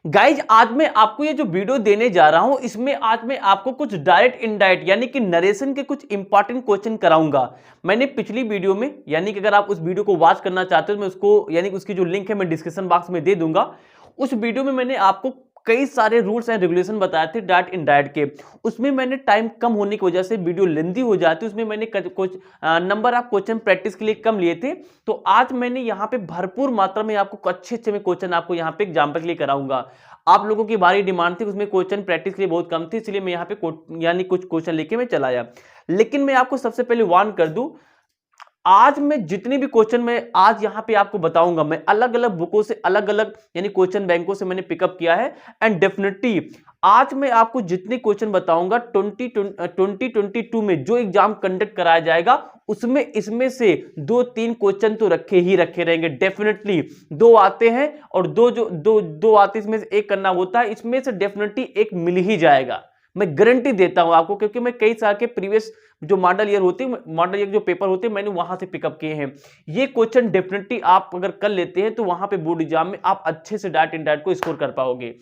Guys आज मैं आपको ये जो वीडियो देने जा रहा हूं इसमें आज मैं आपको कुछ डायरेक्ट इनडायरेक्ट यानी कि नरेशन के कुछ इंपॉर्टेंट क्वेश्चन कराऊंगा। मैंने पिछली वीडियो में यानी कि अगर आप उस वीडियो को वॉच करना चाहते हो तो मैं उसको यानी कि उसकी जो लिंक है मैं डिस्क्रिप्शन बॉक्स में दे दूंगा। उस वीडियो में मैंने आपको कई सारे रूल्स एंड रेगुलेशन बताए थे डायरेक्ट इनडायरेक्ट के। उसमें मैंने टाइम कम होने की वजह से वीडियो लेंदी हो जाती है, उसमें मैंने कुछ नंबर ऑफ क्वेश्चन प्रैक्टिस के लिए कम लिए थे। तो आज मैंने यहाँ पे भरपूर मात्रा में आपको अच्छे अच्छे में क्वेश्चन आपको यहाँ पे एग्जाम्पल के लिए कराऊंगा। आप लोगों की भारी डिमांड थी, उसमें क्वेश्चन प्रैक्टिस के लिए बहुत कम थी, इसलिए मैं यहाँ पे यानी कुछ क्वेश्चन लेके मैं चला आया। लेकिन मैं आपको सबसे पहले वार्न कर दूं, आज मैं जितने भी क्वेश्चन मैं आज यहां पे आपको बताऊंगा मैं अलग अलग बुकों से अलग अलग यानी क्वेश्चन बैंकों से मैंने पिकअप किया है। एंड डेफिनेटली आज मैं आपको जितने क्वेश्चन बताऊंगा 2022 में जो एग्जाम कंडक्ट कराया जाएगा उसमें इसमें से 2-3 क्वेश्चन तो रखे ही रखे रहेंगे। डेफिनेटली 2 आते हैं और दो आते इसमें से एक करना होता है, इसमें से डेफिनेटली एक मिल ही जाएगा। मैं गारंटी देता हूं आपको, क्योंकि मैं कई साल के प्रीवियस जो मॉडल ईयर होते हैं, मॉडल ईयर जो पेपर होते हैं, मैंने वहां से पिकअप किए हैं। ये क्वेश्चन डेफिनेटली आप अगर कर लेते हैं तो वहां पे बोर्ड एग्जाम में आप अच्छे से डायरेक्ट इनडायरेक्ट को स्कोर कर पाओगे।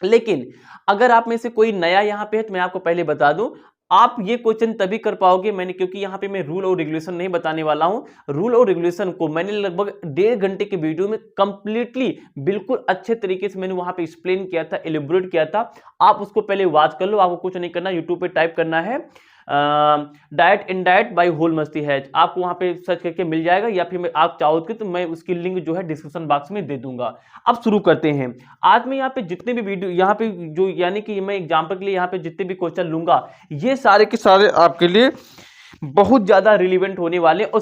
लेकिन अगर आप में से कोई नया यहां पे है तो मैं आपको पहले बता दूं, आप ये क्वेश्चन तभी कर पाओगे मैंने, क्योंकि यहां पे मैं रूल और रेगुलेशन नहीं बताने वाला हूं। रूल और रेगुलेशन को मैंने लगभग 1.5 घंटे के वीडियो में कंप्लीटली बिल्कुल अच्छे तरीके से मैंने वहां पे एक्सप्लेन किया था, एलिब्रेट किया था। आप उसको पहले वॉच कर लो, आपको कुछ नहीं करना, यूट्यूब पे टाइप करना है डायरेक्ट इनडायरेक्ट बाय होल मस्ती हैच, आपको वहां पे सर्च करके मिल जाएगा, या फिर आप चाहो तो मैं उसकी लिंक जो है डिस्क्रिप्शन बॉक्स में दे दूंगा। अब शुरू करते हैं। आज मैं यहाँ पे जितने भी वीडियो यहाँ पे जो यानी कि मैं एग्जांपल के लिए यहाँ पे जितने भी क्वेश्चन लूंगा ये सारे के सारे आपके लिए बहुत ज्यादा रिलेवेंट होने वाले और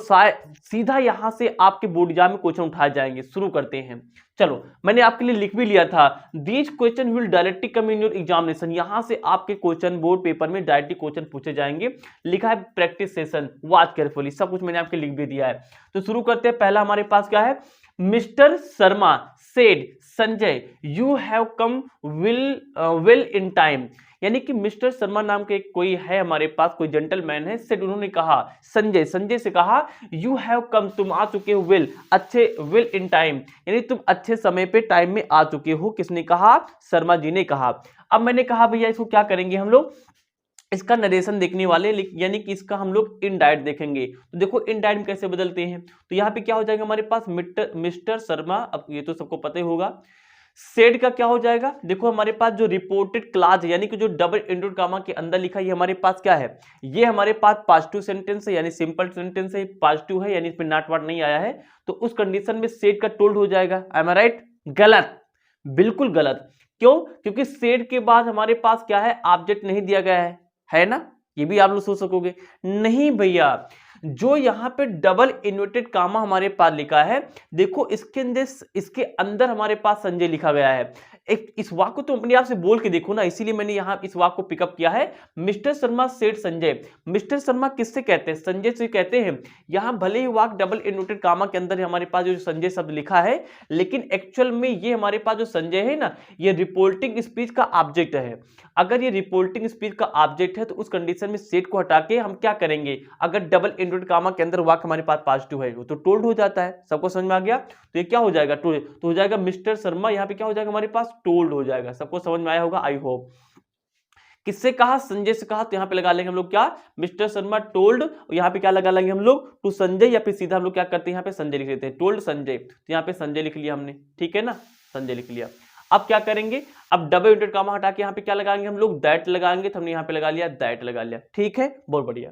सीधा यहां से आपके बोर्ड एग्जाम में क्वेश्चन उठाए जाएंगे। शुरू करते हैं। चलो, मैंने आपके लिए लिख भी लिया था, these question will directly come in your examination. यहां से आपके क्वेश्चन बोर्ड पेपर में डायरेक्टली क्वेश्चन पूछे जाएंगे। लिखा है प्रैक्टिस सेशन, वॉच केयरफुली, सब कुछ मैंने आपके लिख भी दिया है। तो शुरू करते हैं। पहला हमारे पास क्या है, mister Sharma said Sanjay you have come well in time. यानी कि मिस्टर शर्मा नाम के कोई है हमारे पास, कोई जेंटलमैन है, सेड उन्होंने कहा संजय से कहा यू हैव कम, तुम आ चुके हो, वेल अच्छे, वेल इन टाइम यानी तुम अच्छे समय पे टाइम में आ चुके हो। किसने कहा, शर्मा जी ने कहा। अब मैंने कहा भैया इसको क्या करेंगे हम लोग, इसका नरेशन देखने वाले, यानी कि इसका हम लोग इनडायरेक्ट देखेंगे। तो देखो इनडायरेक्ट कैसे बदलते हैं। तो यहाँ पे क्या हो जाएगा हमारे पास, मिस्टर शर्मा, अब ये तो सबको पता ही होगा। सेड का क्या हो जाएगा, देखो हमारे पास जो रिपोर्टेड क्लास यानी कि जो डबल इंडोड कामा के अंदर लिखा है, ये हमारे पास क्या है, ये हमारे पास पॉजिटिव सेंटेंस है यानी सिंपल सेंटेंस है, पॉजिटिव है यानी इसमें नॉट वर्ड नहीं आया है। तो उस कंडीशन में सेड का टोल्ड हो जाएगा। एम आई राइट, गलत, बिल्कुल गलत। क्यों, क्योंकि सेड के बाद हमारे पास क्या है, ऑब्जेक्ट नहीं दिया गया है ना। ये भी आप लोग सोच सकोगे, नहीं भैया, जो यहां पे डबल इन्वर्टेड कामा हमारे पास लिखा है, देखो इसके अंदर हमारे पास संजय लिखा गया है। एक इस वाक्य को तो अपने आप से बोल के देखो ना, इसीलिए मैंने यहां इस वाक्य को पिकअप किया है। Mister Sharma said Sanjay, mister Sharma किससे कहते हैं, संजय से कहते हैं। यहां भले ही वाक्य डबल इन्वर्टेड कामा के अंदर हमारे पास जो संजय शब्द लिखा है, लेकिन एक्चुअल में ये हमारे पास जो संजय है ना, ये रिपोर्टिंग स्पीच का ऑब्जेक्ट है। अगर ये रिपोर्टिंग स्पीच का ऑब्जेक्ट है तो उस कंडीशन में सेड को हटा के हम क्या करेंगे, अगर डबल इंडोड कामा के अंदर वाक्य हमारे पास पॉजिटिव है तो टोल्ड हो जाता है। सबको समझ में आ गया। तो ये क्या हो जाएगा, तो हो जाएगा मिस्टर शर्मा, यहाँ पे क्या हो जाएगा हमारे पास, टोल्ड हो जाएगा। सबको समझ में आया होगा, आई होप। किससे कहा, संजय से कहा, तो यहाँ पे लगा लेंगे हम लोग क्या, मिस्टर शर्मा टोल्ड, यहाँ पे क्या लगा लेंगे हम लोग, टू संजय, या फिर सीधा हम लोग क्या करते हैं, यहाँ पे संजय लिख लेते हैं, टोल्ड संजय। तो यहाँ पे संजय लिख लिया हमने, ठीक है ना, संजय लिख लिया। अब क्या करेंगे, अब डबल इंडोड कामा हटा के यहाँ पे क्या लगाएंगे हम लोग, दैट लगाएंगे। तो हमने यहाँ पे लगा लिया, दैट लगा लिया, ठीक है, बहुत बढ़िया।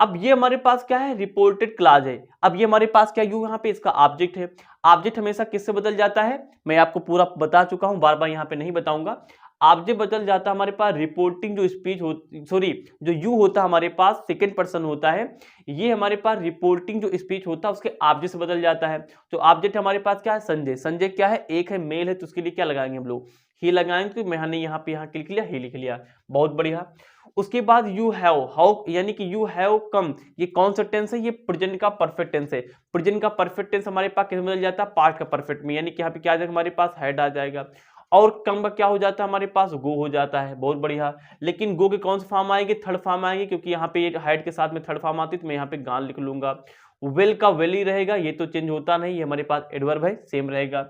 अब ये हमारे पास क्या है, रिपोर्टेड क्लास है। अब ये हमारे पास क्या, यू यहाँ पे इसका ऑब्जेक्ट है। ऑब्जेक्ट हमेशा किससे बदल जाता है, मैं आपको पूरा बता चुका हूं, बार बार यहाँ पे नहीं बताऊंगा। ऑब्जेक्ट बदल जाता है हमारे पास, रिपोर्टिंग जो स्पीच होती, सॉरी, जो यू होता है हमारे पास सेकेंड पर्सन होता है, ये हमारे पास रिपोर्टिंग जो स्पीच होता है उसके ऑब्जेक्ट से बदल जाता है। तो ऑब्जेक्ट हमारे पास क्या है, संजय। संजय क्या है, एक है, मेल है, तो उसके लिए क्या लगाएंगे हम लोग, ही लगाएंगे। तो मैंने यहाँ पे यहाँ लिख लिया, ही लिख लिया, बहुत बढ़िया। उसके बाद यू हैव, हाउ यानी कि यू हैव कम, ये कौन सा टेंस है, ये प्रेजेंट का परफेक्ट टेंस है। प्रेजेंट का परफेक्ट टेंस हमारे पास किस में बदल जाता है, पास्ट का परफेक्ट में, यानी कि यहाँ पे क्या आ जाएगा हमारे पास, हैड आ जाएगा। और कम का क्या हो जाता है हमारे पास, गो हो जाता है, बहुत बढ़िया। लेकिन गो के कौन से फॉर्म आएंगे, थर्ड फॉर्म आएंगे, क्योंकि यहाँ पे हैड के साथ में थर्ड फॉर्म आती है, तो मैं यहाँ पे गान लिख लूंगा। वेल का वेल ही रहेगा, ये तो चेंज होता नहीं, ये हमारे पास एडवर्ब है, सेम रहेगा।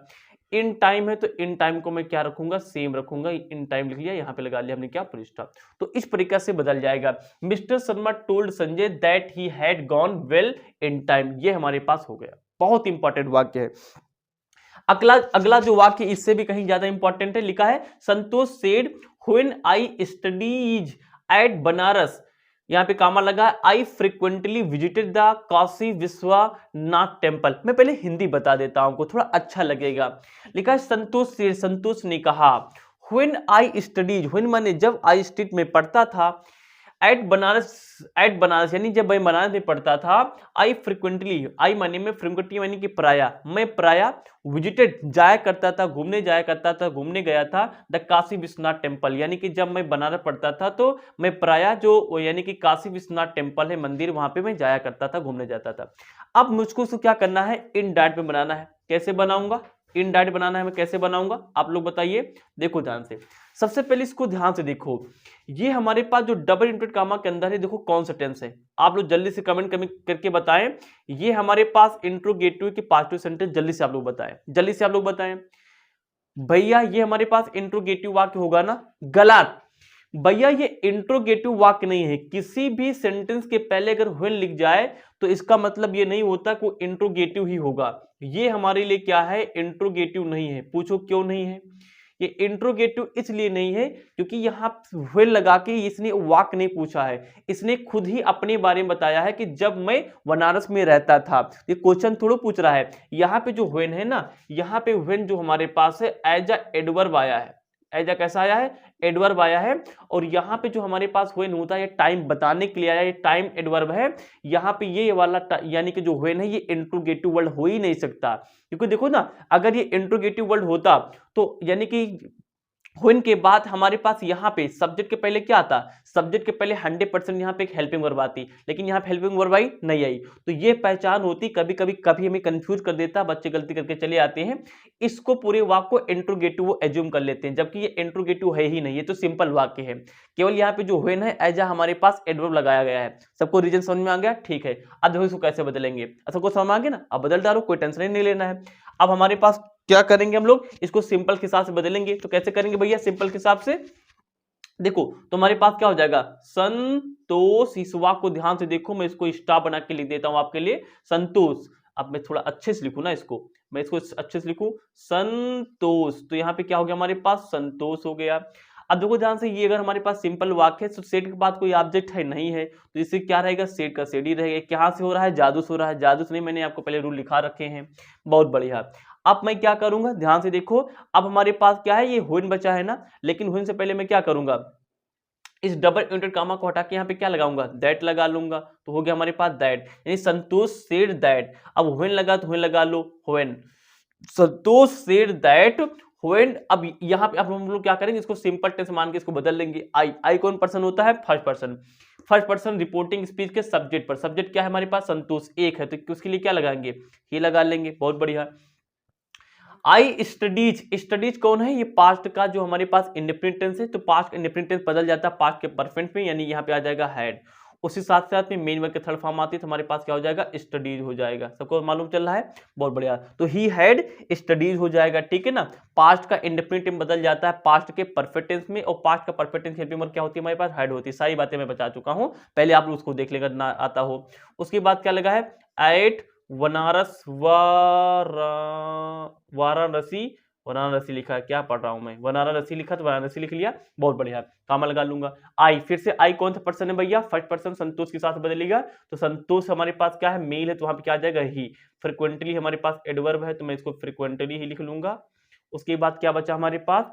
इन टाइम है तो इन टाइम को मैं क्या रखूंगा, सेम रखूंगा, इन टाइम लिख लिया, यहां पे लगा लिया हमने क्या, फुल स्टॉप। तो इस प्रकार से बदल जाएगा। Mister Sharma told Sanjay that he had gone well in time, ये हमारे पास हो गया। बहुत इंपॉर्टेंट वाक्य है। अगला अगला जो वाक्य इससे भी कहीं ज्यादा इंपॉर्टेंट है, लिखा है Santosh said when I studies at Banaras, यहां पे कामा लगा, I frequently visited the Kashi Vishwanath temple. मैं पहले हिंदी बता देता हूं आपको, थोड़ा अच्छा लगेगा। लिखा है संतोष सेड, संतोष ने कहा, व्हेन आई स्टडीज, व्हेन माने जब, आई स्टडीज में पढ़ता था, एट बनारस यानी जब मैं बनारस में पढ़ता था, आई फ्रिक्वेंटली, आई माने में, फ्रिक्वेंटली माने कि प्राय, मैं प्राय विजिटेड जाया करता था, घूमने जाया करता था, घूमने गया था द काशी विश्वनाथ टेम्पल, यानी कि जब मैं बनारस पढ़ता था तो मैं प्राय जो यानी कि काशी विश्वनाथ टेम्पल है मंदिर, वहां पे मैं जाया करता था, घूमने जाता था। अब मुझको उसको क्या करना है, इनडायरेक्ट में बनाना है। कैसे बनाऊंगा, इनडायरेक्ट बनाना है, मैं कैसे बनाऊंगा आप लोग बताइए। देखो ध्यान से, सबसे पहले इसको ध्यान से देखो, ये हमारे पास जो डबल इंटरेट कामा के अंदर है, देखो कौन सा टेंस है, आप लोग जल्दी से कमेंट करके बताएं। ये हमारे पास इंट्रोगेटिव की पास्टिव सेंटेंस, जल्दी से आप लोग बताएं, जल्दी से आप लोग बताएं भैया। ये हमारे पास इंट्रोगेटिव वाक्य होगा ना, गलत भैया, ये इंट्रोगेटिव वाक्य नहीं है। किसी भी सेंटेंस के पहले अगर व्हेन लिख जाए तो इसका मतलब ये नहीं होता कि इंट्रोगेटिव ही होगा। ये हमारे लिए क्या है, इंट्रोगेटिव नहीं है। पूछो क्यों नहीं है, ये इंट्रोगेटिव इसलिए नहीं है क्योंकि यहां व्हेन लगा के इसने वाक्य नहीं पूछा है, इसने खुद ही अपने बारे में बताया है कि जब मैं बनारस में रहता था। ये क्वेश्चन थोड़ा पूछ रहा है। यहाँ पे जो व्हेन है ना, यहाँ पे व्हेन जो हमारे पास है एज अ एडवर्ब आया है, एज अ कैसा आया है, एडवर्ब आया है। और यहाँ पे जो हमारे पास व्हेन होता है ये टाइम बताने के लिए आया है, ये टाइम एडवर्ब है। यहाँ पे ये वाला यानी कि जो व्हेन है ये इंट्रोगेटिव वर्ड हो ही नहीं सकता, क्योंकि देखो ना, अगर ये इंट्रोगेटिव वर्ड होता तो यानी कि व्हेन के बाद हमारे पास यहाँ पे सब्जेक्ट के पहले क्या आता, सब्जेक्ट के पहले 100% यहाँ पे एक हेल्पिंग वर्ब आती, लेकिन यहाँ पे हेल्पिंग वर्ब आई नहीं आई। तो ये पहचान होती, कभी कभी हमें कंफ्यूज कर देता, बच्चे गलती करके चले आते हैं, इसको पूरे वाक्य को इंट्रोगेटिव वो एज्यूम कर लेते हैं, जबकि ये इंट्रोगेटिव है ही नहीं, ये तो सिंपल वाक्य है। केवल यहाँ पे जो व्हेन है एज आ हमारे पास एडवर्ब लगाया गया है। सबको रीजन समझ में आ गया, ठीक है। अब देखो इसको कैसे बदलेंगे, सबको समझ में आ गया ना, अब बदल डालो, कोई टेंशन नहीं लेना है। अब हमारे पास क्या करेंगे हम लोग, इसको सिंपल के हिसाब से बदलेंगे। तो कैसे करेंगे भैया, सिंपल के हिसाब से देखो, तो हमारे पास क्या हो जाएगा, संतोष। इस वाक्य को ध्यान से देखो, मैं इसको स्टार बना के लिख देता हूं आपके लिए, संतोष। अब मैं थोड़ा अच्छे से लिखूं ना इसको, मैं इसको अच्छे से लिखूं, संतोष। तो यहाँ पे क्या हो गया हमारे पास, संतोष हो गया। अब देखो ध्यान से, ये अगर हमारे पास सिंपल वाक्य है तो सेड के बाद कोई ऑब्जेक्ट है नहीं है, तो इससे क्या रहेगा, सेड का सेड ही रहेगा। कहां से हो रहा है, जादू से हो रहा है, जादू से नहीं, मैंने आपको पहले रूल लिखा रखे हैं। बहुत बढ़िया। अब मैं क्या करूंगा, ध्यान से देखो, अब हमारे पास क्या है, ये व्हेन बचा है ना, लेकिन व्हेन से पहले मैं क्या करूंगा, इस डबल इंटरेट कामा को हटा के यहाँ पे क्या लगाऊंगा, दैट लगा लूंगा। तो हो गया हमारे पास दैट, यानी संतोष सेड दैट। अब व्हेन लगा तो व्हेन लगा लो, when Santosh said that when. अब यहाँ पे अब हम लोग क्या करेंगे, इसको सिंपल टेंस मान के इसको बदल लेंगे। आई कौन पर्सन होता है, first person. First person reporting speech के सब्जेक्ट पर, सब्जेक्ट क्या है हमारे पास, संतोष एक है, तो उसके लिए क्या लगाएंगे, ही लगा लेंगे। बहुत बढ़िया। आई स्टडीज, स्टडीज कौन है, ये पास्ट का जो हमारे पास इंडेफिनिट टेंस है, तो पास्ट इंडेफिनिट टेंस बदल जाता है पास्ट के परफेक्ट में, यानी यहाँ पे आ जाएगा हैड। उसी साथ साथ में मेन वर्ब के थर्ड फॉर्म आती है, तो हमारे पास क्या हो जाएगा, स्टडीज हो जाएगा। सबको मालूम चल रहा है, बहुत बढ़िया। तो ही हैड स्टडीज हो जाएगा, ठीक है ना। पास्ट का इंडेफिनिट टेंस बदल जाता है पास्ट के परफेक्ट टेंस में, और पास्ट का परफेक्ट टेंस हेल्पिंग वर्ब क्या होती है हमारे पास, हैड होती है। सारी बातें मैं बता चुका हूँ, पहले आप लोग उसको देख लेगा ना आता हो। उसके बाद क्या लगा है, एट बनारस वाराणसी, वाराणसी लिखा है, क्या पढ़ रहा हूं मैं, वाराणसी लिखा तो वाराणसी लिख लिया, बहुत बढ़िया। कामा लगा लूंगा। आई, फिर से आई कौन सा पर्सन है भैया, फर्स्ट पर्सन, संतोष के साथ बदलेगा, तो संतोष हमारे पास क्या है, मेल है, तो वहां पे क्या आ जाएगा, ही। फ्रिक्वेंटली हमारे पास एडवर्ब है, तो मैं इसको फ्रिक्वेंटली ही लिख लूंगा। उसके बाद क्या बचा हमारे पास,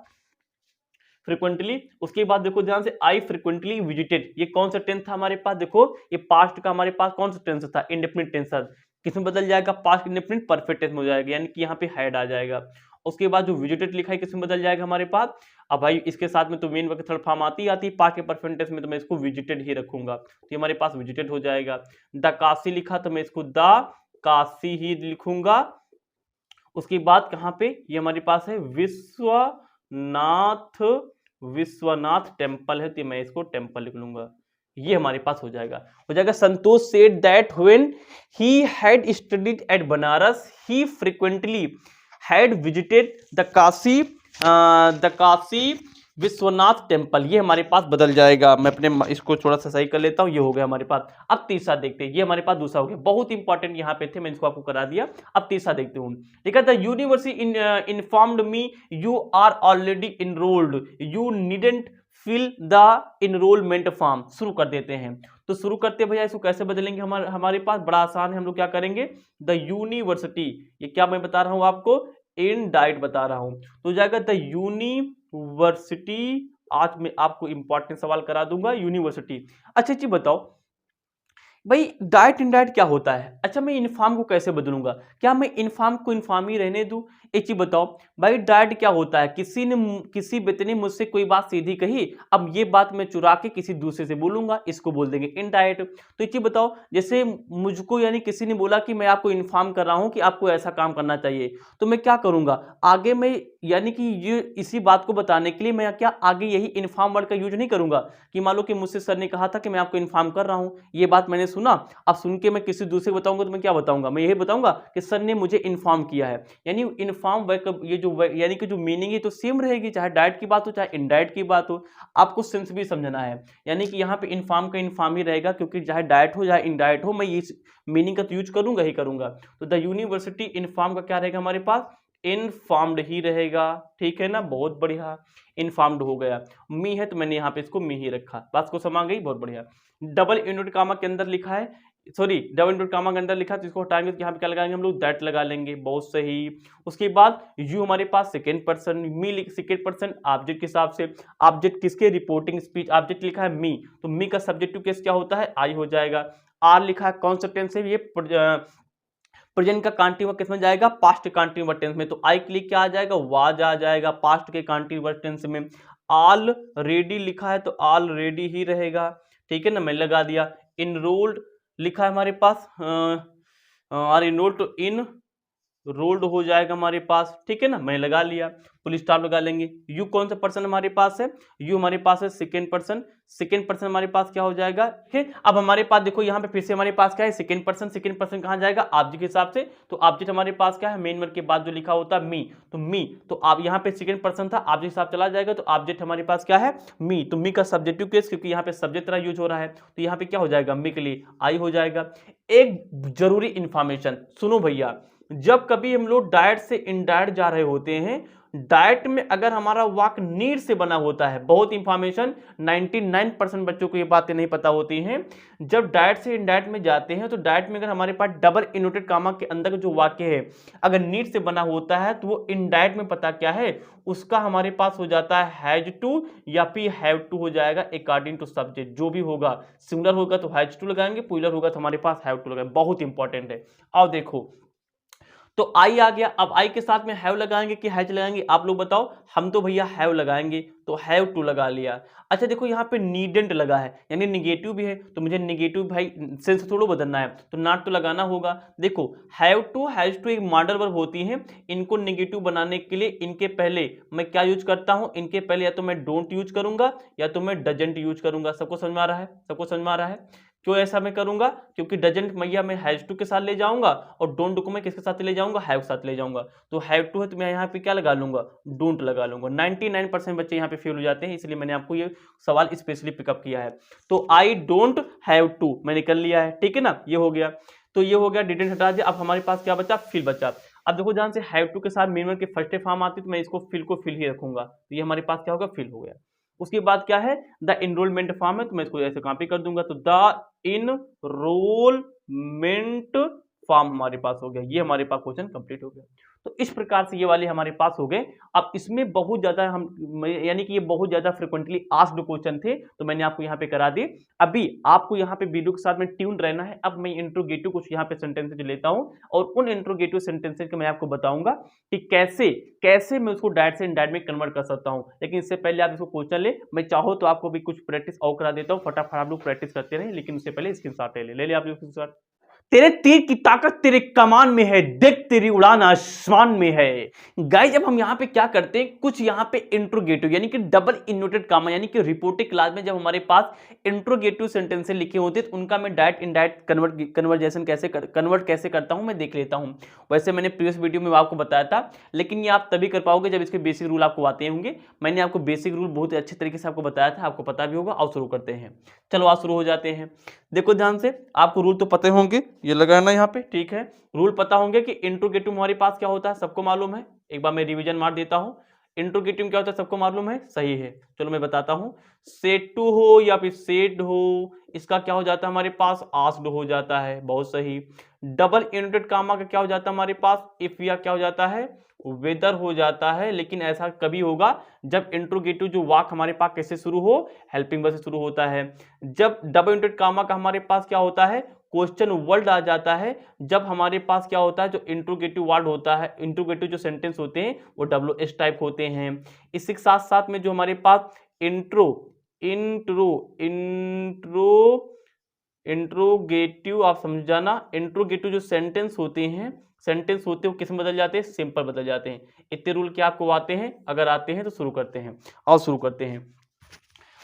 फ्रिक्वेंटली। उसके बाद देखो ध्यान से, आई फ्रिक्वेंटली विजिटेड, ये कौन सा टेंस था हमारे पास, देखो ये पास्ट का हमारे पास कौन सा टेंस था, इंडेफिनिट टेंस था। किसमें बदल जाएगा, पास्ट इंडेफिनिट परफेक्ट टेंस में हो जाएगा, यानी कि यहाँ पे हैड आ जाएगा। उसके बाद जो विजिटेड लिखा है किसमें बदल जाएगा हमारे पास, अब भाई इसके साथ में तो मेन वर्ब थर्ड फॉर्म आती है पास्ट के परफेक्ट टेंस में, तो मैं इसको विजिटेड ही रखूंगा, तो ये हमारे पास विजिटेड हो जाएगा। द काशी लिखा तो मैं इसको द काशी ही लिखूंगा। उसके बाद कहां पे, ये हमारे पास है विश्वनाथ टेम्पल है, तो मैं इसको टेम्पल लिख लूंगा। ये हमारे पास हो जाएगा। Santosh said that when he had studied at Banaras he frequently had visited the Kashi Vishwanath temple. ये हमारे पास बदल जाएगा, मैं अपने इसको थोड़ा सा सही कर लेता हूं, ये हो गया हमारे पास। अब तीसरा देखते हैं, ये हमारे पास दूसरा हो गया, बहुत इंपॉर्टेंट यहाँ पे थे, मैं इसको आपको करा दिया। अब तीसरा देखते हूँ, देखा the university informed me you are already enrolled, you needn't fill the enrolment form. शुरू कर देते हैं, तो शुरू करते भैया, इसको कैसे बदलेंगे, हमारे पास बड़ा आसान है, हम लोग क्या करेंगे, द यूनिवर्सिटी, ये क्या मैं बता रहा हूं आपको, इनडायरेक्ट बता रहा हूं, तो जाएगा द यूनिवर्सिटी। आज मैं आपको इंपॉर्टेंट सवाल करा दूंगा, यूनिवर्सिटी। अच्छा जी बताओ भाई, डायरेक्ट इनडायरेक्ट क्या होता है। अच्छा, मैं इनफॉर्म को कैसे बदलूंगा, क्या मैं इनफॉर्म को इनफॉर्म ही रहने दूं। एक चीज बताओ भाई, डायरेक्ट क्या होता है, किसी व्यक्ति ने मुझसे कोई बात सीधी कही, अब ये बात मैं चुरा के किसी दूसरे से बोलूंगा, इसको बोल देंगे इनडायरेक्ट। तो एक चीज बताओ, जैसे मुझको यानी किसी ने बोला कि मैं आपको इन्फॉर्म कर रहा हूं कि आपको ऐसा काम करना चाहिए, तो मैं क्या करूंगा आगे, मैं यानी कि ये इसी बात को बताने के लिए मैं क्या आगे यही इन्फॉर्म वर्ड का यूज नहीं करूंगा, कि मान लो कि मुझसे सर ने कहा था कि मैं आपको इन्फॉर्म कर रहा हूं, ये बात मैंने सुना, अब सुन के मैं किसी दूसरे को बताऊंगा, तो मैं क्या बताऊंगा, मैं यही बताऊंगा कि सर ने मुझे इन्फॉर्म किया है। यानी इन्फॉर्म वर्ड, ये जो यानी कि जो मीनिंग है तो सेम रहेगी, चाहे डायरेक्ट की बात हो चाहे इनडायरेक्ट की बात हो, आपको सेंस भी समझना है। यानी कि यहाँ पे इन्फॉर्म का इन्फॉर्म ही रहेगा, क्योंकि चाहे डायरेक्ट हो चाहे इनडायरेक्ट हो, मैं इस मीनिंग का तो यूज करूंगा ही करूंगा। तो द यूनिवर्सिटी इन्फॉर्म का क्या रहेगा हमारे पास, इनफॉर्म्ड ही रहेगा, ठीक है ना, बहुत बढ़िया, इनफॉर्म्ड हो गया। मी है तो मैंने यहाँ पे इसको मी ही रखा, बात को समझ गई, बहुत बढ़िया। डबल इनवर्टेड कामा के अंदर लिखा है, सॉरी डबल इनवर्टेड कामा के अंदर लिखा है, तो इसको हटाएंगे तो यहाँ पे क्या लगाएंगे हम लोग, दैट लगा लेंगे, बहुत सही। उसके बाद यू हमारे पास second person, me second person object के हिसाब से, ऑब्जेक्ट किसके, रिपोर्टिंग स्पीच, ऑब्जेक्ट लिखा है मी, तो मी का सब्जेक्टिव केस क्या होता है, आई हो जाएगा। आर लिखा है कौन सा टेंस है, ये प्रेजेंट का कंटीन्यूअस किस में जाएगा, पास्ट कंटीन्यूअस टेंस में, तो आई के लिए क्या आ जाएगा, वाज आ जाएगा पास्ट के कंटीन्यूअस टेंस में। ऑलरेडी लिखा है तो ऑलरेडी ही रहेगा, ठीक है ना, मैं लगा दिया। इनरोल्ड लिखा है हमारे पास, और इनरोल्ड तो इन रोल्ड हो जाएगा हमारे पास, ठीक है ना, मैं लगा लिया, फुल स्टॉप लगा लेंगे। यू कौन सा पर्सन हमारे पास है, यू हमारे पास है सेकेंड पर्सन, सेकेंड पर्सन हमारे पास क्या हो जाएगा, ठीक है। अब हमारे पास देखो यहाँ पे फिर से हमारे पास क्या है, सेकेंड पर्सन, सेकेंड पर्सन कहाँ जाएगा, ऑब्जेक्ट के हिसाब से, तो ऑब्जेक्ट हमारे पास क्या है, मेन वर्ब के बाद जो लिखा होता है मी, तो मी, तो आप यहाँ पे सेकेंड पर्सन था, ऑब्जेक्ट के हिसाब चला जाएगा, तो ऑब्जेक्ट हमारे पास क्या है, मी, तो मी का सब्जेक्टिव केस, क्योंकि यहाँ पे सब्जेक्ट तरह यूज हो रहा है, तो यहाँ पे क्या हो जाएगा, मी के लिए आई हो जाएगा। एक जरूरी इंफॉर्मेशन सुनो भैया, जब कभी हम लोग डायरेक्ट से इनडायरेक्ट जा रहे होते हैं, डायरेक्ट में अगर हमारा वाक्य नीड से बना होता है, बहुत इंफॉर्मेशन 99% बच्चों को ये बातें नहीं पता होती हैं, जब डायरेक्ट से इनडायरेक्ट में जाते हैं तो डायरेक्ट में अगर हमारे पास डबल इनवर्टेड कामा के अंदर जो वाक्य है अगर नीड से बना होता है, तो वो इनडायरेक्ट में पता क्या है, उसका हमारे पास हो जाता है हैज टू या फिर हैव टू हो जाएगा, अकॉर्डिंग टू सब्जेक्ट जो भी होगा, सिंगुलर होगा तो हैज टू लगाएंगे, प्लूरल होगा तो हमारे पास हैव टू लगाएंगे, बहुत इंपॉर्टेंट है। आओ देखो, तो आई आ गया, अब आई के साथ में हैव लगाएंगे कि हैज लगाएंगे, आप लोग बताओ, हम तो भैया हैव लगाएंगे, तो हैव टू लगा लिया। अच्छा देखो यहाँ पे नीडेंट लगा है, यानी निगेटिव भी है, तो मुझे निगेटिव भाई सेंस थोड़ा बदलना है, तो नॉट तो लगाना होगा। देखो हैव टू हैज टू एक मॉडल वर्ब होती हैं, इनको निगेटिव बनाने के लिए इनके पहले मैं क्या यूज करता हूं, इनके पहले या तो मैं डोंट यूज करूंगा या तो मैं डजंट यूज करूंगा। सबको समझ में आ रहा है, सबको समझ में आ रहा है, क्यों ऐसा मैं करूंगा, क्योंकि डजंट मैया मैं हैज टू के साथ ले जाऊंगा और डोंट को मैं किसके साथ ले जाऊंगा, हैव के साथ ले जाऊंगा, तो हैव टू है तो मैं यहाँ पे क्या लगा लूंगा, डोंट लगा लूंगा। 99% बच्चे यहाँ पे फेल हो जाते हैं, इसलिए मैंने आपको ये सवाल स्पेशली पिकअप किया है। तो आई डोंट हैव टू मैंने कर लिया है, ठीक है ना, ये हो गया, तो ये हो गया, डिडेंट हटा दिया। अब हमारे पास क्या बचा, फिल बचा। अब देखो जहां से हैव टू के साथ मेन वर्ब के फर्स्ट फॉर्म आती है, तो मैं इसको फिल को फिल ही रखूंगा, तो ये हमारे पास क्या होगा, फिल हो गया। उसके बाद क्या है, द इनरोलमेंट फॉर्म है, तो मैं इसको ऐसे कॉपी कर दूंगा, तो द इनरोलमेंट फॉर्म हमारे पास हो गया, ये हमारे पास क्वेश्चन कंप्लीट हो गया। तो इस प्रकार से ये वाले हमारे पास हो गए। अब इसमें बहुत ज्यादा हम यानी कि ये बहुत ज्यादा फ्रिक्वेंटली आस्क्ड क्वेश्चन थे, तो मैंने आपको यहाँ पे करा दिए। अभी आपको यहाँ पे वीडियो के साथ में ट्यून रहना है। अब मैं इंट्रोगेटिव कुछ यहाँ पे सेंटेंसेज लेता हूँ और उन इंट्रोगेटिव सेंटेंसेज को मैं आपको बताऊंगा कि कैसे मैं उसको डायरेक्ट से इनडायरेक्ट में कन्वर्ट कर सकता हूँ। लेकिन इससे पहले आप इसको क्वेश्चन ले, मैं चाहो तो आपको भी कुछ प्रैक्टिस और करा देता हूँ, फटाफट आप लोग प्रैक्टिस करते रहे, लेकिन उससे पहले स्क्रीनशॉट ले आप स्क्रीनशॉट। तेरे तीर की ताकत तेरे कमान में है, देख तेरी उड़ान आसमान में है। गाइस जब हम यहाँ पे क्या करते हैं, कुछ यहाँ पे इंट्रोगेटिव यानी कि डबल इन्वर्टेड कामा यानी कि रिपोर्टिंग क्लास में जब हमारे पास इंट्रोगेटिव सेंटेंसेस लिखे होते हैं तो उनका मैं डायरेक्ट इनडायरेक्ट कन्वर्जेशन कन्वर्ट कैसे करता हूं मैं देख लेता हूं। वैसे मैंने प्रीवियस वीडियो में आपको बताया था, लेकिन ये आप तभी कर पाओगे जब इसके बेसिक रूल आपको आते होंगे। मैंने आपको बेसिक रूल बहुत अच्छे तरीके से आपको बताया था, आपको पता भी होगा। आओ शुरू करते हैं। चलो आज शुरू हो जाते हैं। देखो ध्यान से, आपको रूल तो पते होंगे, ये लगाना यहाँ पे, ठीक है। रूल पता होंगे कि इंट्रोगेटिव हमारे पास क्या होता है, सबको मालूम है। एक बार मैं रिवीजन मार देता हूं। इंट्रोगेटिव क्या होता है सबको मालूम है, सही है। चलो मैं बताता हूं। सेड टू हो या फिर सेड हो, इसका क्या हो जाता है हमारे पास, आस्क्ड हो जाता है, बहुत सही। डबल इन्वर्टेड कामा का क्या हो जाता है हमारे पास, इफ या क्या हो जाता है, वेदर हो जाता है। लेकिन ऐसा कभी होगा जब इंट्रोगेटिव जो वाक हमारे पास कैसे शुरू हो, हेल्पिंग वर्ब से शुरू होता है। जब डबल इन्वर्टेड कामा का हमारे पास क्या होता है, क्वेश्चन वर्ड आ जाता है। जब हमारे पास क्या होता है, जो इंट्रोगेटिव वर्ड होता है, इंट्रोगेटिव जो सेंटेंस होते हैं वो WH टाइप होते हैं। इसी के साथ साथ में जो हमारे पास इंट्रो इंट्रो इंट्रो इंट्रोगेटिव, आप समझ जाना, इंट्रोगेटिव जो सेंटेंस होते हैं वो किस में बदल जाते हैं, सिंपल बदल जाते हैं। इतने रूल क्या आपको आते हैं, अगर आते हैं तो शुरू करते हैं। आओ शुरू करते हैं।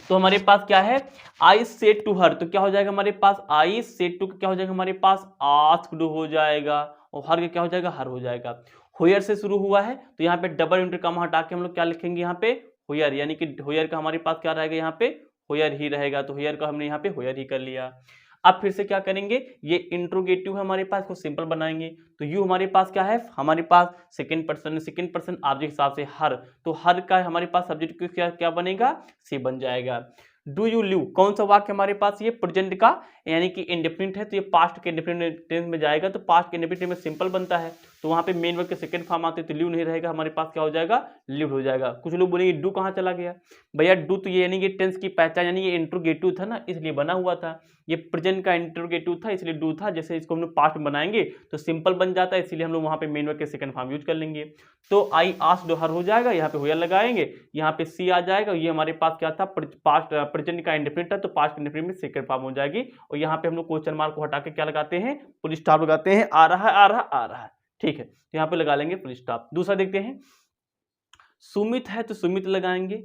तो हमारे पास क्या है, आई सेड टू हर, तो क्या हो जाएगा हमारे पास, आई सेड टू क्या हो जाएगा हमारे पास, आस्क्ड हो जाएगा। और हर का क्या हो जाएगा, हर हो जाएगा। होयर से शुरू हुआ है तो यहाँ पे डबल इंटर कॉमा हटा के हम लोग क्या लिखेंगे यहाँ पे, होयर, यानी कि होयर का हमारे पास क्या रहेगा यहाँ पे, होयर ही रहेगा। तो होयर का हमने यहाँ पे होयर ही कर लिया। अब फिर से क्या करेंगे, ये इंट्रोगेटिव है हमारे पास, को सिंपल बनाएंगे। तो यू हमारे पास क्या है, हमारे पास सेकंड पर्सन ऑब्जेक्ट हिसाब से हर, तो हर का हमारे पास सब्जेक्ट क्या क्या बनेगा, से बन जाएगा। डू यू लिव, कौन सा वाक्य हमारे पास, ये प्रेजेंट का यानी कि इंडेफिनिट है, तो ये पास्ट के इंडेफिनिट टेंस में जाएगा। तो पास्ट के इंडेफिनिट में सिंपल बनता है, तो वहां पे मेन वर्ब के सेकंड फॉर्म आते तो लिव नहीं रहेगा, हमारे पास क्या हो जाएगा, लिव्ड हो जाएगा। कुछ लोग बोलेंगे डू कहाँ चला गया, भैया डू तो ये यानी कि टेंस की पहचान, यानी ये इंट्रोगेटिव था ना इसलिए बना हुआ था। ये प्रेजेंट का इंट्रोगेटिव था इसलिए डू था। जैसे इसको हम लोग पास्ट में बनाएंगे तो सिंपल बन जाता है, इसलिए हम लोग वहां पे मेन वर्ब के सेकंड फॉर्म यूज कर लेंगे। तो आई आस्क्ड हर हो जाएगा, यहाँ पे होयर लगाएंगे, यहाँ पे सी आ जाएगा। ये हमारे पास क्या था, पास्ट प्रेजेंट का इंडेफिनिट था, तो पास्ट इंडेफिनिट में सेकंड फॉर्म हो जाएगी। और यहाँ पे हम लोग क्वेश्चन मार्क को हटा के क्या लगाते हैं, फुल स्टॉप लगाते हैं, आ रहा है आ रहा आ रहा है, ठीक है। तो यहाँ पे लगा लेंगे फुल स्टॉप। दूसरा देखते हैं, सुमित है तो सुमित लगाएंगे।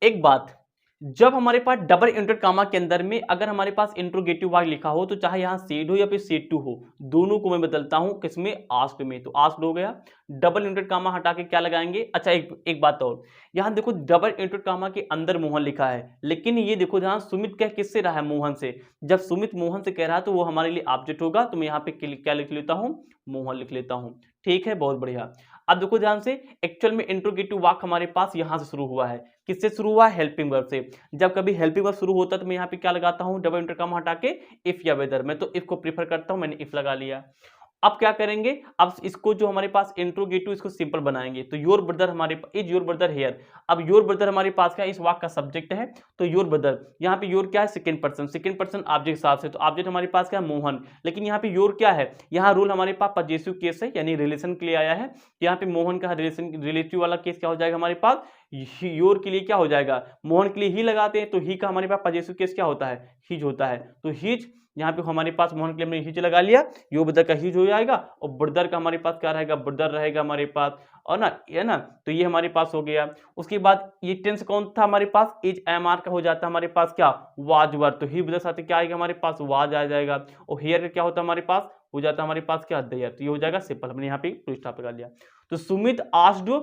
एक बात, जब हमारे पास डबल इंटरेड कामा के अंदर में अगर हमारे पास इंट्रोगेटिव वर्ड लिखा हो, तो चाहे यहां सेड हो या फिर सेड टू हो, दोनों को मैं बदलता हूं किसमें, आस्क्ड में। तो आस्क्ड हो गया, डबल इंटरेड कामा हटा के क्या लगाएंगे। अच्छा एक बात और, यहां देखो डबल इंटरेड कामा के अंदर मोहन लिखा है, लेकिन ये देखो जहां सुमित कह किससे रहा है, मोहन से। जब सुमित मोहन से कह रहा है तो वो हमारे लिए ऑब्जेक्ट होगा, तो मैं यहाँ पे क्या लिख लेता हूं, मोहन लिख लेता हूं, ठीक है, बहुत बढ़िया। अब देखो ध्यान से, एक्चुअल में इंट्रोगेटिव वाक्य हमारे पास यहां से शुरू हुआ है, किससे शुरू हुआ है, हेल्पिंग वर्ब से। जब कभी हेल्पिंग वर्ब शुरू होता है तो मैं यहाँ पे क्या लगाता हूं, डबल इंटर कॉमा हटा के इफ या वेदर। मैं तो इफ को प्रीफर करता हूं, मैंने इफ लगा लिया। अब क्या करेंगे, अब इसको जो हमारे पास इंट्रोगेटिव इसको सिंपल बनाएंगे। तो योर ब्रदर हमारे इज योर ब्रदर हेयर। अब योर ब्रदर हमारे पास क्या, इस वाक्य का सब्जेक्ट है, तो योर ब्रदर, यहाँ पे योर क्या है, सेकंड पर्सन ऑब्जेक्ट हिसाब से, तो ऑब्जेक्ट हमारे पास क्या है, मोहन। लेकिन यहाँ पे योर क्या है, यहाँ रूल हमारे पास पजेसिव केस है, यानी रिलेशन के लिए आया है। यहाँ पे मोहन का रिलेटिव वाला केस क्या हो जाएगा हमारे पास, योर के लिए क्या हो जाएगा, मोहन के लिए ही लगाते हैं, तो ही का हमारे पास पजेसिव केस क्या होता है, हिज होता है। तो हिज यहाँ पे हमारे पास मोहन के लिए हमने हिज लगा लिया, यो ब्रदर का हिज हो जाएगा, और ब्रदर का हमारे पास क्या रहेगा, ब्रदर रहेगा हमारे पास, और ना ये ना, तो ये हमारे पास हो गया। उसके बाद ये टेंस कौन था हमारे पास, इज एम आर का हो जाता है हमारे पास क्या, वाज वर। तो ही ब्रदर साथ क्या आएगा हमारे पास, वाज आ जाएगा। और हियर का क्या होता है हमारे पास, हो जाता है हमारे पास क्या, देयर। तो ये हो जाएगा सिंपल, हमने यहाँ पे फुल स्टॉप लगा लिया। तो सुमित आस्क्ड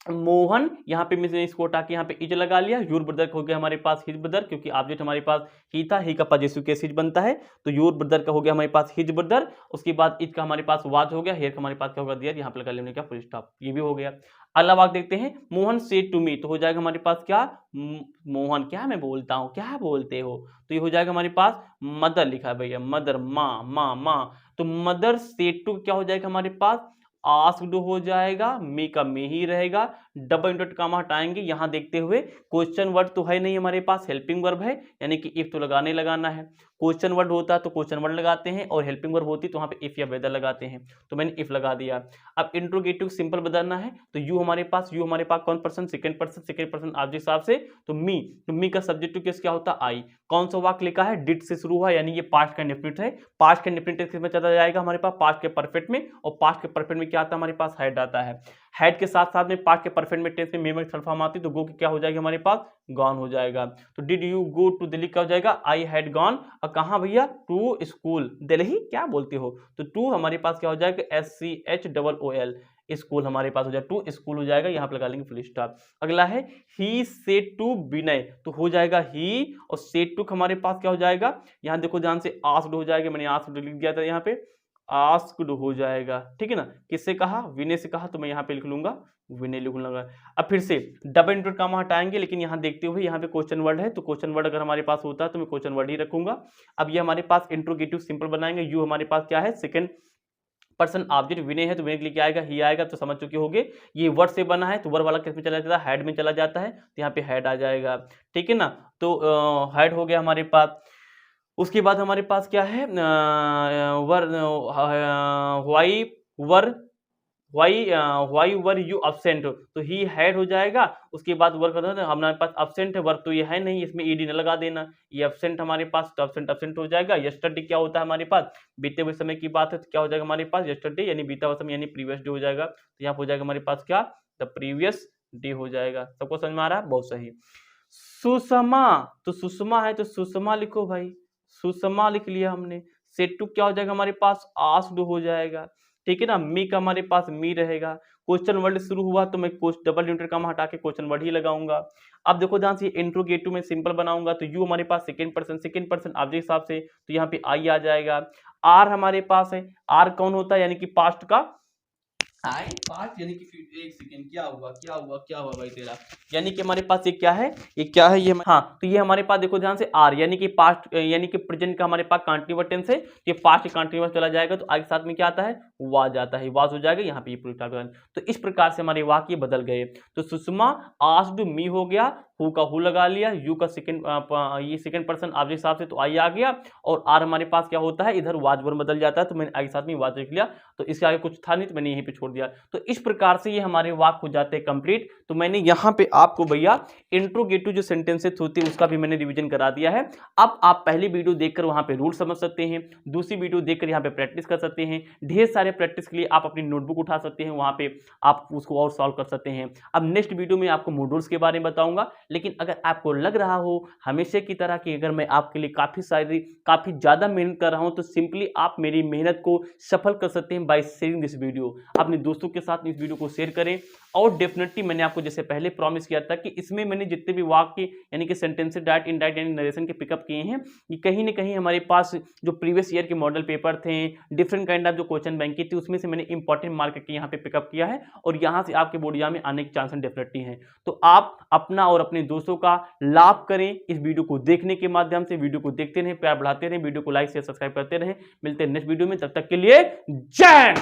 मोहन, यहाँ पे मैंने इसको हटा के यहाँ पे इज लगा लिया। योर ब्रदर हो गया हमारे पास हिज ब्रदर, क्योंकि ऑब्जेक्ट हमारे पास ही था, ही का पजेसिव केस हिज बनता है, तो योर ब्रदर का हो गया हमारे पास हिज ब्रदर। उसके बाद इज का हमारे पास वाज हो गया, हेयर का हमारे पास क्या होगा, दियर। यहाँ पे लगा लेने का फुल स्टॉप, ये भी हो गया। अगला वाक्य देखते हैं, मोहन सेड टू मी, तो हो जाएगा हमारे पास क्या, मोहन, क्या मैं बोलता हूँ, क्या बोलते हो, तो ये हो जाएगा हमारे पास मदर लिखा है भैया, मदर, माँ माँ माँ। तो मदर सेड टू क्या हो जाएगा हमारे पास, आस्क्ड हो जाएगा, मी का मी ही रहेगा, डबल इंटरेट कामा हटाएंगे, यहां देखते हुए क्वेश्चन वर्ड तो है नहीं हमारे पास, हेल्पिंग वर्ब है, यानी कि इफ तो लगाना है। क्वेश्चन वर्ड होता तो क्वेश्चन वर्ड लगाते हैं, और हेल्पिंग वर्ब होती तो वहां पे इफ या वेदर लगाते हैं, तो मैंने इफ लगा दिया। अब इंट्रोगेटिव सिंपल बदलना है, तो यू हमारे पास कौन पर्सन, सेकंड पर्सन ऑब्जेक्ट हिसाब से, तो मी का सब्जेक्टिव केस क्या होता है, आई। कौन सा वाक्य लिखा है, डिड से शुरू हुआ, यानी ये पास्ट का इंडेफिनिट है। पास्ट का इंडेफिनिट किस में चला जाएगा हमारे पास, पास्ट के परफेक्ट में, और पास्ट के परफेक्ट में क्या आता है हमारे पास, हैड आता है। हैड के साथ साथ में पास्ट के परफेक्ट में टेंस में मे में थर्ड फॉर्म आती है, तो गो की क्या हो जाएगी हमारे पास, गॉन हो जाएगा। तो did you go to Delhi क्या हो जाएगा, आई हैड गॉन, और कहां भैया, टू स्कूल, दिल्ली क्या बोलते हो, तो टू हमारे पास क्या हो जाएगा, SCHOOL, स्कूल हमारे पास हो जाएगा, टू स्कूल हो जाएगा, यहां पर लगा लेंगे फुल स्टॉप। अगला है ही सेड टू विनय, तो हो जाएगा ही, और सेड टू हमारे पास क्या हो जाएगा, यहां देखो ध्यान से, आस्क्ड हो जाएगा, मैंने आस्क्ड लिख दिया था यहाँ पे, आस्क्ड हो जाएगा, ठीक है ना। किससे कहा, विनय से कहा, तो मैं यहाँ पे लिख लूंगा विनय लिख लूंगा। अब फिर से डबल इंटरेट कामा हटाएंगे, लेकिन यहाँ देखते हुए यहाँ पे क्वेश्चन वर्ड है, तो क्वेश्चन वर्ड अगर हमारे पास होता है तो मैं क्वेश्चन वर्ड ही रखूंगा। अब ये हमारे पास इंट्रोगेटिव सिंपल बनाएंगे, यू हमारे पास क्या है, सेकंड पर्सन ऑब्जेक्ट, विनय है तो विनय के लिए क्या आएगा, ही आएगा, तो समझ चुके होंगे। ये वर्ड से बना है, तो वर्ड वाला किस में चला जाता है, हेड में चला जाता है, तो यहाँ पे हेड आ जाएगा, ठीक है ना। तो हेड हो गया हमारे पास। उसके बाद हमारे पास क्या है, वाई वर यू अब्सेंट, तो ही हैड हो जाएगा। उसके बाद वर्क हमारे पास अब्सेंट है, वर्क तो ये है नहीं, इसमें ईडी न लगा देना, ये अब्सेंट हमारे पास, तो अब्सेंट हो जाएगा। यस्टरडे क्या होता है हमारे पास, बीते हुए समय की बात है, तो क्या हो जाएगा हमारे पास, यस्टरडे यानी बीता हुआ समय, यानी प्रीवियस डे हो जाएगा, तो यहाँ हो जाएगा हमारे पास क्या, द प्रीवियस डे हो जाएगा। सबको समझ में आ रहा है, बहुत सही। सुषमा, तो सुषमा है तो सुषमा लिखो भाई, सुषमा लिख लिया हमने। सेट टू क्या हो जाएगा हमारे पास, आस्क्ड हो जाएगा, ठीक है ना। मी का हमारे पास मी रहेगा। क्वेश्चन वर्ड शुरू हुआ तो मैं डबल इंटर का हटा के क्वेश्चन वर्ड ही लगाऊंगा। अब देखो ध्यान से, इंट्रोगेटिव में सिंपल बनाऊंगा, तो यू हमारे पास सेकंड पर्सन ऑब्जेक्ट हिसाब से, तो यहाँ पे आई आ जाएगा। आर हमारे पास है, आर कौन होता है, यानी कि पास्ट का आई, पास्ट यानी कि एक सेकंड, क्या हुआ भाई तेरा, यानी कि हमारे पास ये क्या है, ये हाँ, तो ये हमारे पास देखो ध्यान से, आर यानी कि पास्ट यानी कि प्रेजेंट का हमारे पास कंटीन्यूअस टेंस है, तो ये पास्ट कंटीन्यूअस चला जाएगा, तो आई के साथ में क्या आता है, वाज आता है, वाज हो जाएगा, यहाँ पे पूरी टाइप। तो इस प्रकार से हमारे वाक्य बदल गए। तो सुषमा आस्क्ड मी हो गया, हु का हु लगा लिया, यू का ये सेकंड पर्सन ऑब्जेक्ट हिसाब से, तो आई आ गया, और आर हमारे पास क्या होता है, इधर वाज वर्ब बदल जाता है, तो मैंने आई के साथ में वाज लिख लिया, तो इसके आगे कुछ था नहीं, तो मैंने यहीं पे छोड़ दिया। तो इस प्रकार से ये हमारे वाक्य हो जाते हैं कंप्लीट। तो मैंने यहाँ पे आपको भैया इंट्रोगेटिव जो सेंटेंसेस होती है उसका भी मैंने रिवीजन करा दिया है। अब आप पहली वीडियो देखकर वहां पे रूल समझ सकते हैं, दूसरी वीडियो देखकर यहाँ पे प्रैक्टिस कर सकते हैं, ढेर सारे प्रैक्टिस के लिए आप अपनी नोटबुक उठा सकते हैं, वहां पे आप उसको और सॉल्व कर सकते हैं। अब नेक्स्ट वीडियो में आपको मॉड्यूल्स के बारे में बताऊंगा, लेकिन अगर आपको लग रहा हो हमेशा की तरह कि अगर मैं आपके लिए काफी ज्यादा मेहनत कर रहा हूं, तो सिंपली आप मेरी मेहनत को सफल कर सकते हैं बाय शेयरिंग दिस वीडियो। अपने दोस्तों के साथ इस वीडियो को शेयर करें, और डेफिनेटली मैंने आपको जैसे पहले प्रॉमिस किया था कि इसमें मैंने जितने भी वाक्य यानी कि सेंटेंसेस डायरेक्ट इनडायरेक्ट यानी नरेशन के पिकअप किए हैं, ये कहीं ना कहीं हमारे पास जो प्रीवियस ईयर के मॉडल पेपर थे, डिफरेंट काइंड ऑफ जो क्वेश्चन बैंक की थी, उसमें से मैंने इंपॉर्टेंट मार्क के यहाँ पे पिकअप किया है, और यहाँ से आपके बोर्ड एग्जाम में आने के चांसेस डेफिनेटली हैं। तो आप अपना और अपने दोस्तों का लाभ करें इस वीडियो को देखने के माध्यम से। वीडियो को देखते रहें, प्यार बढ़ाते रहें, वीडियो को लाइक शेयर सब्सक्राइब करते रहें। मिलते हैं नेक्स्ट वीडियो में, तब तक के लिए जय हिंद।